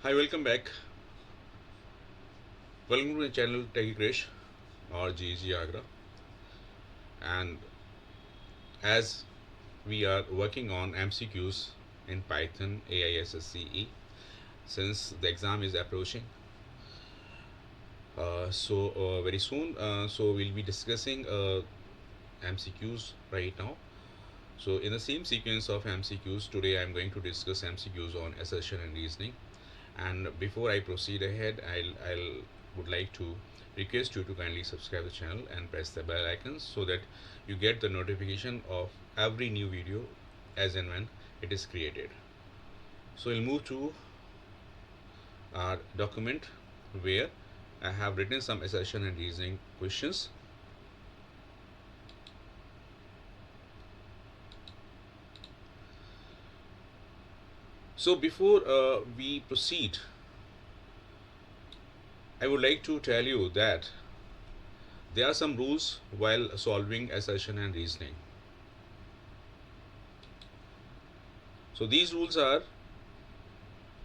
Hi, welcome back. Welcome to my channel Techie Krish or GG Agra. And as we are working on MCQs in Python AISSCE since the exam is approaching, very soon. So we'll be discussing MCQs right now. So in the same sequence of MCQs, today I'm going to discuss MCQs on assertion and reasoning. And before I proceed ahead, I'll would like to request you to kindly subscribe the channel and press the bell icon so that you get the notification of every new video as and when it is created. So we'll move to our document where I have written some assertion and reasoning questions. So before we proceed, I would like to tell you that there are some rules while solving assertion and reasoning. So these rules are: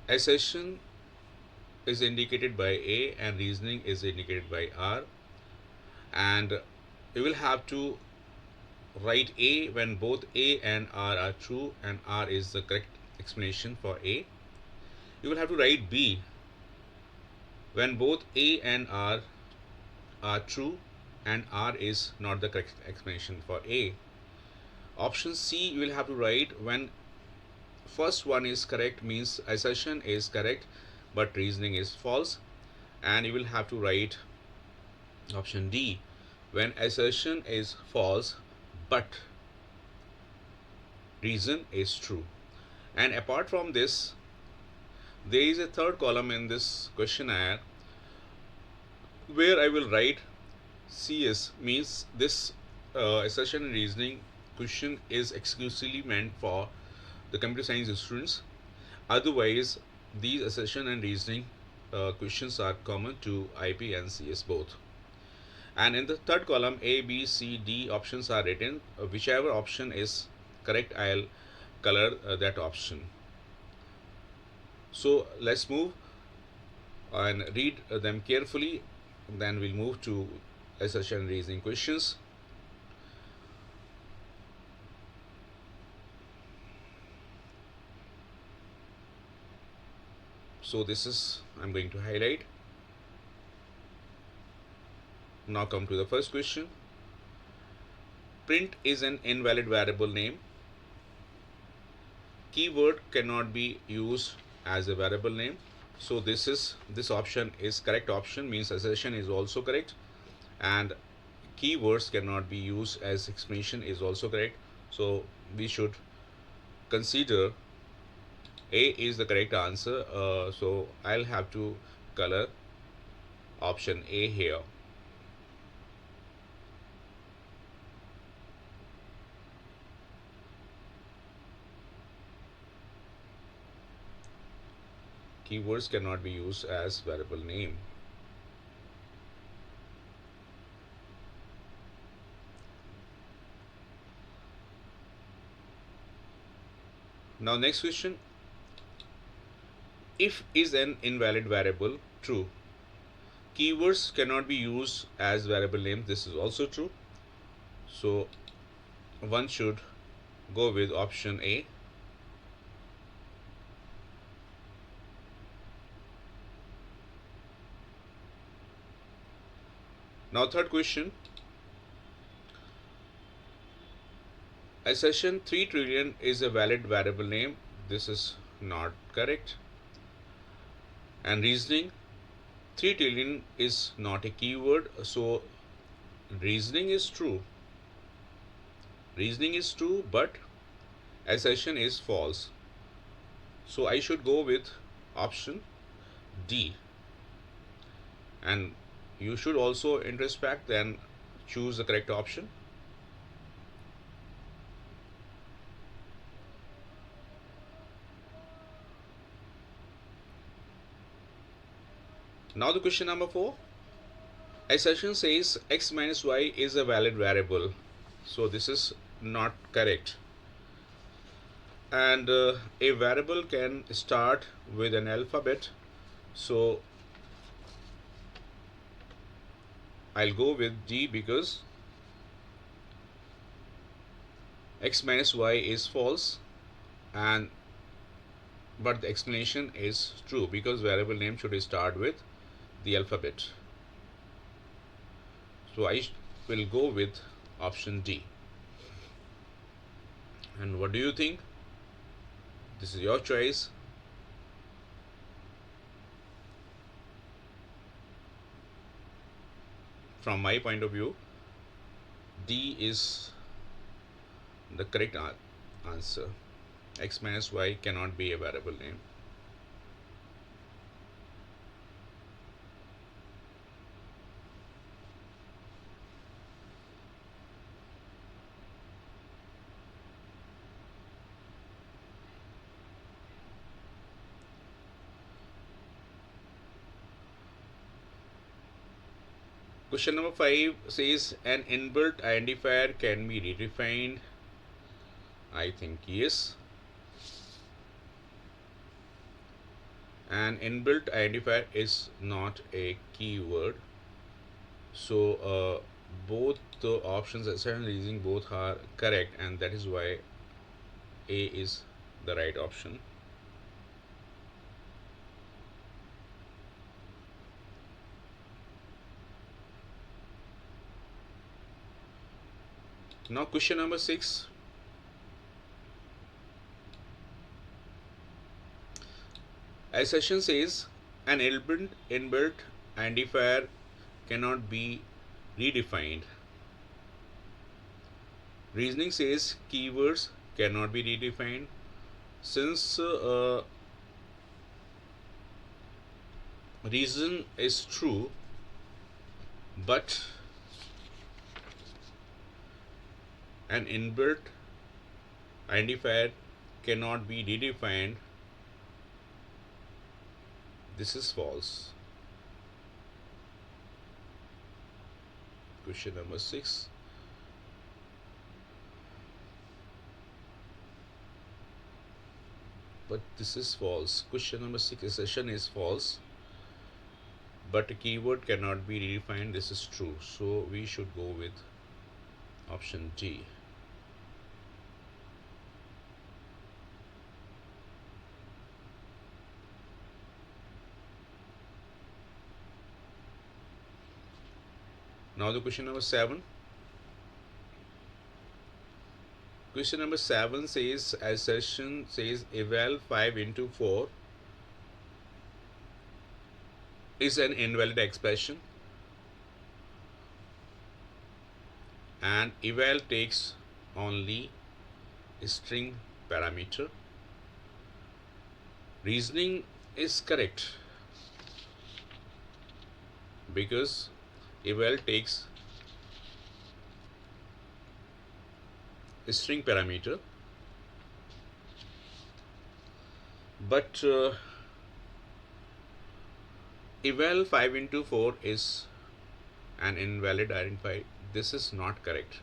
assertion is indicated by A and reasoning is indicated by R, and you will have to write A when both A and R are true and R is the correct explanation for A. You will have to write B when both A and R are true and R is not the correct explanation for A. Option C you will have to write when first one is correct, means assertion is correct but reasoning is false, and you will have to write option D when assertion is false but reason is true. And apart from this, there is a third column in this questionnaire where I will write CS, means this assertion and reasoning question is exclusively meant for the computer science students. Otherwise, these assertion and reasoning questions are common to IP and CS both. And in the third column, A, B, C, D options are written. Whichever option is correct, I'll color that option. So let's move and read them carefully. Then we'll move to assertion and reasoning questions. So this is, I'm going to highlight. Now come to the first question. Print is an invalid variable name. Keyword cannot be used as a variable name. So this option is correct option, means assertion is also correct, and keywords cannot be used as explanation is also correct. So we should consider A is the correct answer. So I'll have to color option A here. Keywords cannot be used as variable name. Now next question. If is an invalid variable true. Keywords cannot be used as variable name. This is also true. So one should go with option A. Now third question. Assertion 3 trillion is a valid variable name. This is not correct. And reasoning 3 trillion is not a keyword. So reasoning is true. Reasoning is true, but assertion is false. So I should go with option D. And you should also introspect and choose the correct option. Now the question number 4. Assertion says x minus y is a valid variable. So this is not correct. And a variable can start with an alphabet So I'll go with D because x minus y is false, and but the explanation is true because variable name should start with the alphabet. So I will go with option D. And what do you think? This is your choice. From my point of view, D is the correct answer. X minus y cannot be a variable name. Question number 5 says an inbuilt identifier can be redefined. I think yes. An inbuilt identifier is not a keyword. So both the options assertion and reasoning both are correct, and that is why A is the right option. Now question number 6. Assertion says an inbuilt identifier cannot be redefined. Reasoning says keywords cannot be redefined. Since reason is true, but an inbuilt identifier cannot be redefined, this is false. Question number 6. But this is false. Question number 6, assertion is false, but a keyword cannot be redefined. This is true. So we should go with option D. Now the question number 7. Question number 7 says assertion says eval 5 into 4 is an invalid expression, and eval takes only a string parameter. Reasoning is correct because eval takes a string parameter, but eval 5 into 4 is an invalid identifier. This is not correct.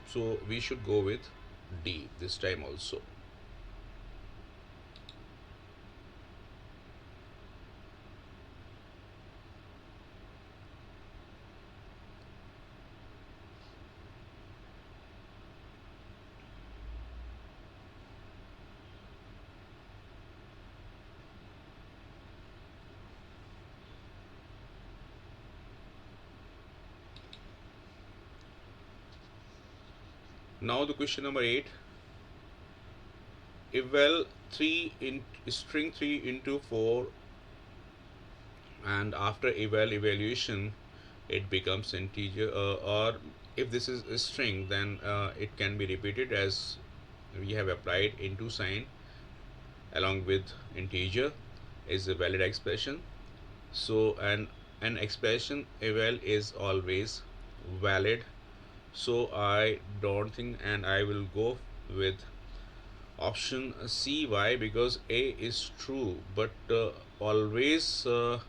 So we should go with D this time also. Now the question number 8. Eval 3 in string 3 into 4, and after evaluation it becomes integer, or if this is a string, then it can be repeated as we have applied into sign along with integer is a valid expression. So an expression eval is always valid. So I don't think, and I will go with option C. Why? Because A is true, but always eval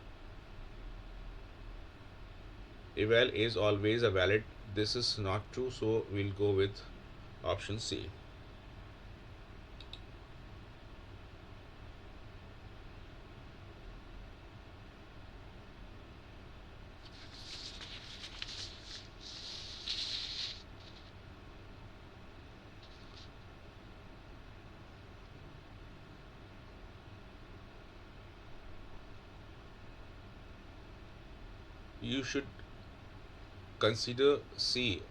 is always a valid. This is not true, so we'll go with option C. you should consider C.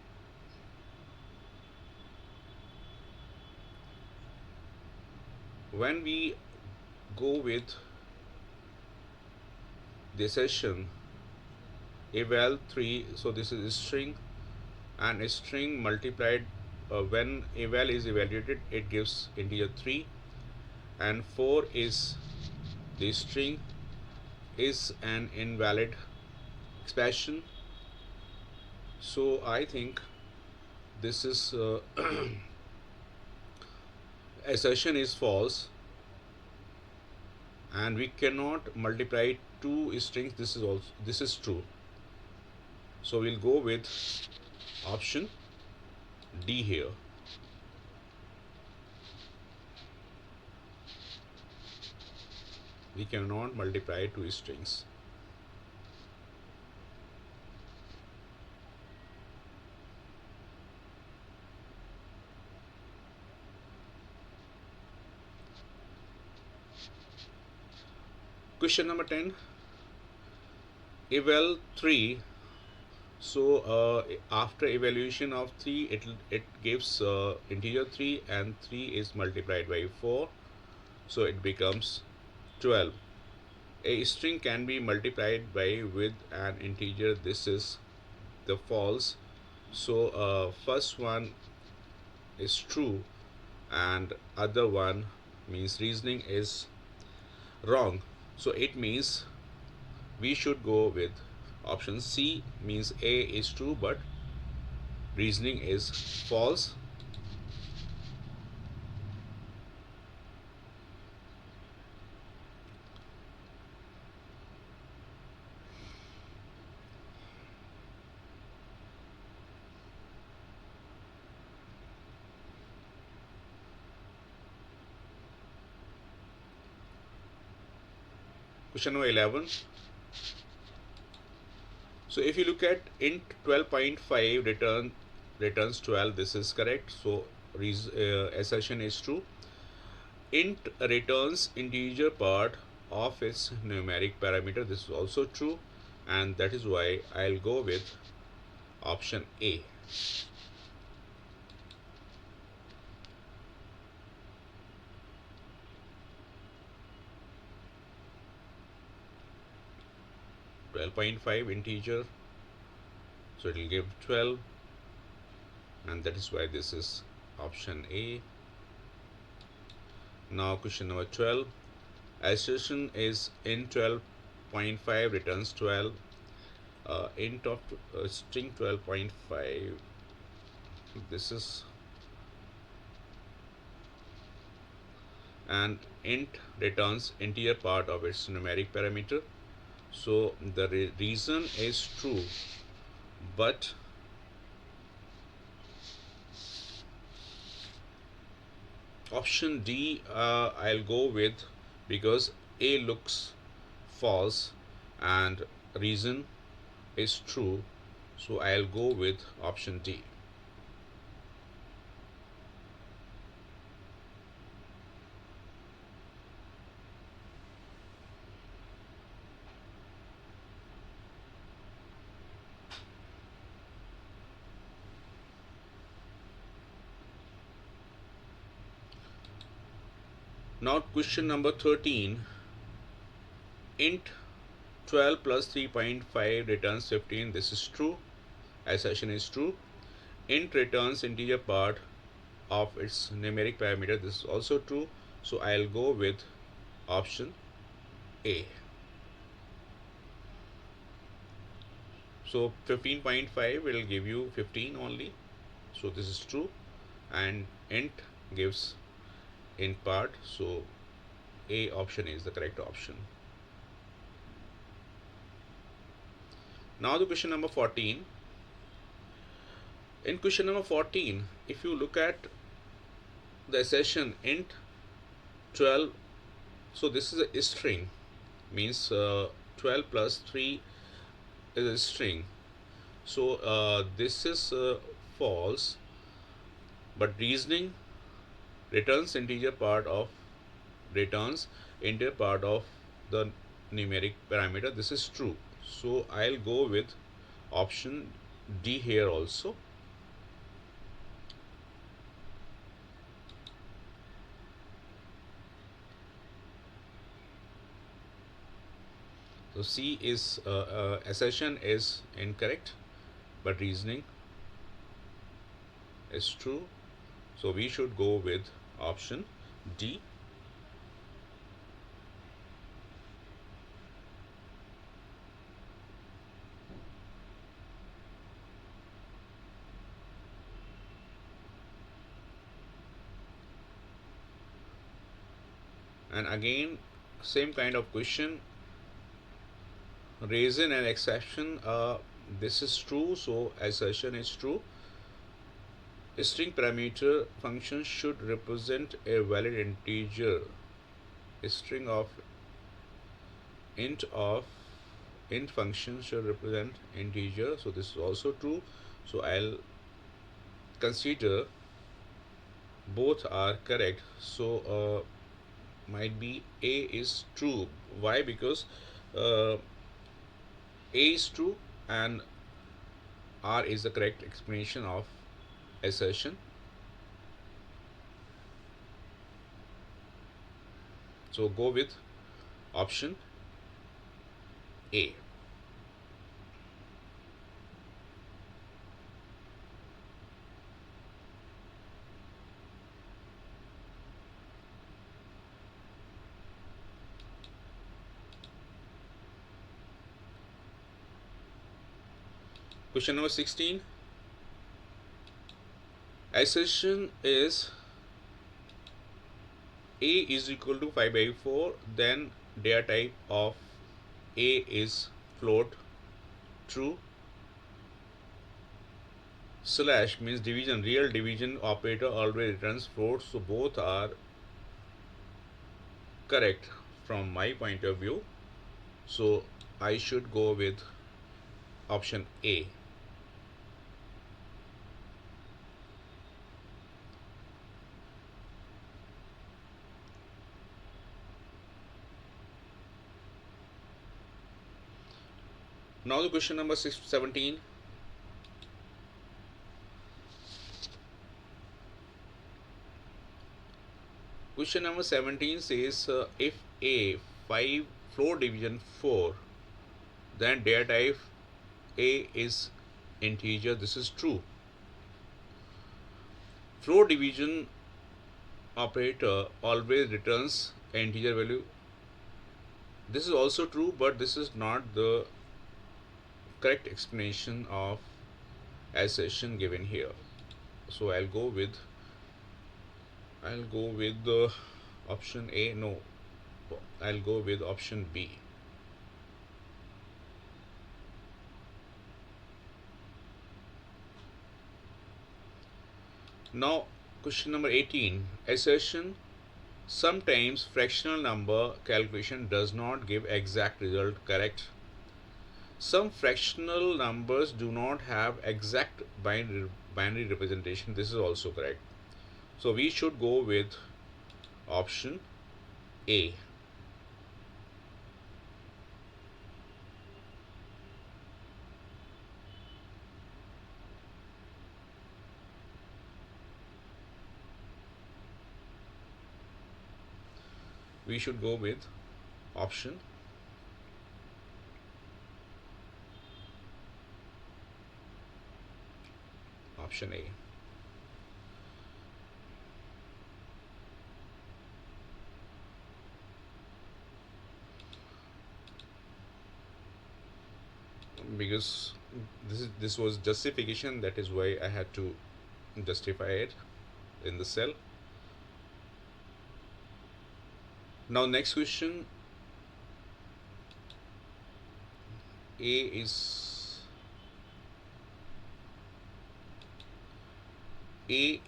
When we go with the session eval 3, so this is a string, and a string multiplied when eval is evaluated it gives integer 3, and 4 is the string is an invalid expression. So I think this is assertion is false, and we cannot multiply two strings. This is true. So we'll go with option D here. We cannot multiply two strings. Question number 10. Eval 3. So after evaluation of 3, it gives integer 3, and 3 is multiplied by 4, so it becomes 12. A string can be multiplied by with an integer. This is the false. So first one is true, and other one means reasoning is wrong. So it means we should go with option C, means A is true but reasoning is false. Question number 11. So if you look at int 12.5 returns 12, this is correct. So assertion is true. Int returns integer part of its numeric parameter. This is also true, and that is why I'll go with option A. .5 integer, so it will give 12, and that is why this is option A. Now question number 12. Assertion is int 12.5 returns 12. Int of string 12.5, this is, and int returns integer part of its numeric parameter. So the reason is true, but option D I'll go with, because A looks false and reason is true, so I'll go with option D. Now question number 13. Int 12 plus 3.5 returns 15. This is true. Assertion is true. Int returns integer part of its numeric parameter. This is also true. So I'll go with option A. So 15.5 will give you 15 only. So this is true. And int gives int part. So A option is the correct option. Now the question number 14. In question number 14, if you look at the assertion int 12, so this is a string, means 12 plus 3 is a string. So this is false, but reasoning returns integer part of the numeric parameter. This is true. So I'll go with option D here also. So C is assertion is incorrect, but reasoning is true. So we should go with option D. And again, same kind of question, reason and exception. This is true, so assertion is true. A string parameter function should represent a valid integer. A string of int function should represent integer, so this is also true. So I'll consider both are correct. So might be A is true. Why? Because A is true and R is the correct explanation of assertion. So go with option A. Question number 16. Assertion is A is equal to 5 by 4, then data type of A is float. True. Slash means division. Real division operator always returns float, so both are correct from my point of view. So I should go with option A. Now the question number 17. Question number 17 says if A 5 floor division 4, then data type A is integer. This is true. Floor division operator always returns integer value. This is also true, but this is not the correct explanation of assertion given here. So I'll go with the option A. No, I'll go with option B. Now question number 18. Assertion: sometimes fractional number calculation does not give exact result. Correct. Some fractional numbers do not have exact binary representation. This is also correct. So we should go with option A. We should go with option A. Because this was justification, that is why I had to justify it in the cell. Now next question. A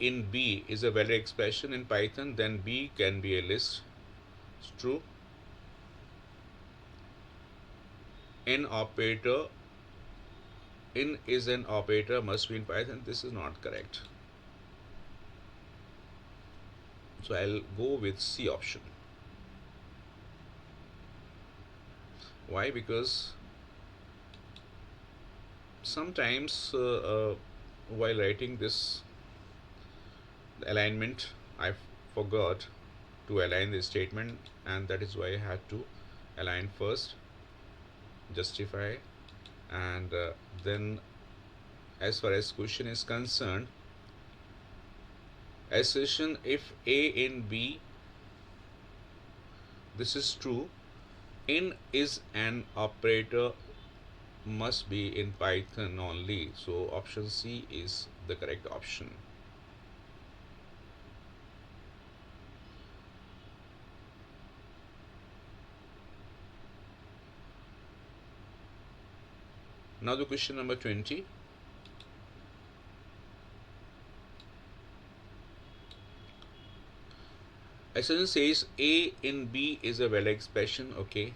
in B is a valid expression in Python, then B can be a list. It's true. In operator, in is an operator, must be in Python. This is not correct. So I'll go with C option. Why? Because sometimes while writing this alignment, I forgot to align the statement, and that is why I had to align first, justify, and then as far as question is concerned, assertion if A in B, this is true, in is an operator must be in Python only. So option C is the correct option. Now the question number 20. Assertion says A in B is a valid expression, okay,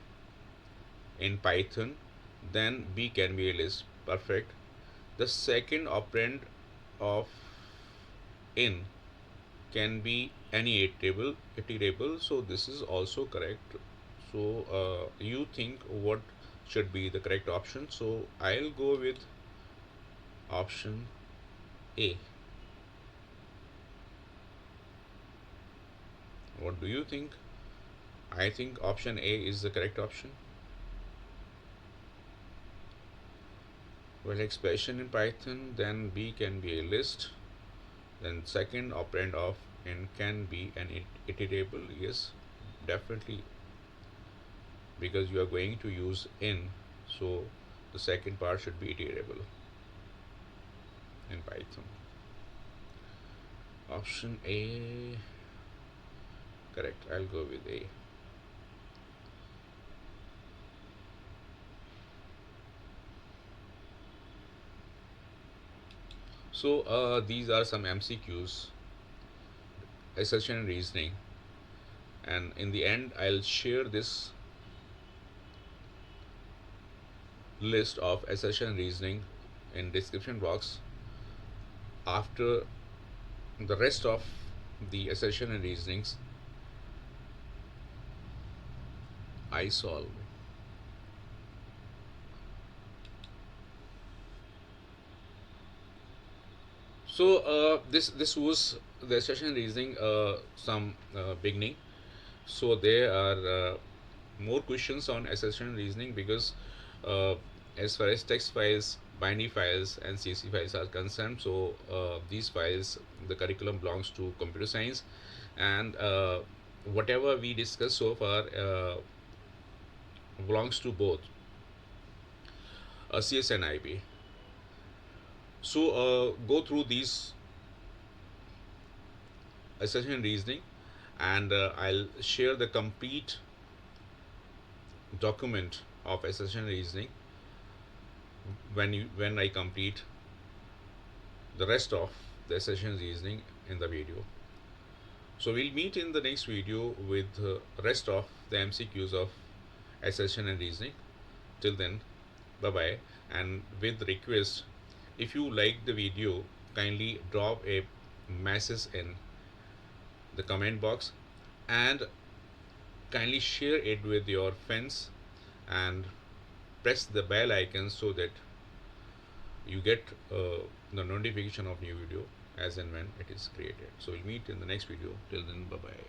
in Python, then B can be a list. Perfect. The second operand of in can be any iterable, so this is also correct. So you think what should be the correct option? So I'll go with option A. What do you think? I think option A is the correct option. Well, expression in Python, then B can be a list, then second operand of in can be an iterable. Yes, definitely, because you are going to use in, so the second part should be iterable in Python. Option A, correct. I'll go with A. So these are some MCQs, assertion and reasoning, and in the end I'll share this list of assertion and reasoning in description box after the rest of the assertion and reasonings I solve. So this was the assertion and reasoning, some beginning. So there are more questions on assertion and reasoning because as far as text files, binary files, and CSV files are concerned, so these files, the curriculum belongs to computer science, and whatever we discussed so far belongs to both CS and IB. So go through these assertion and reasoning, and I'll share the complete document of assertion and reasoning when I complete the rest of the assertion and reasoning in the video. So we'll meet in the next video with the rest of the MCQs of assertion and reasoning. Till then, bye bye. And with request, if you like the video, kindly drop a message in the comment box and kindly share it with your friends and press the bell icon so that you get the notification of new video as and when it is created. So we'll meet in the next video. Till then, bye bye.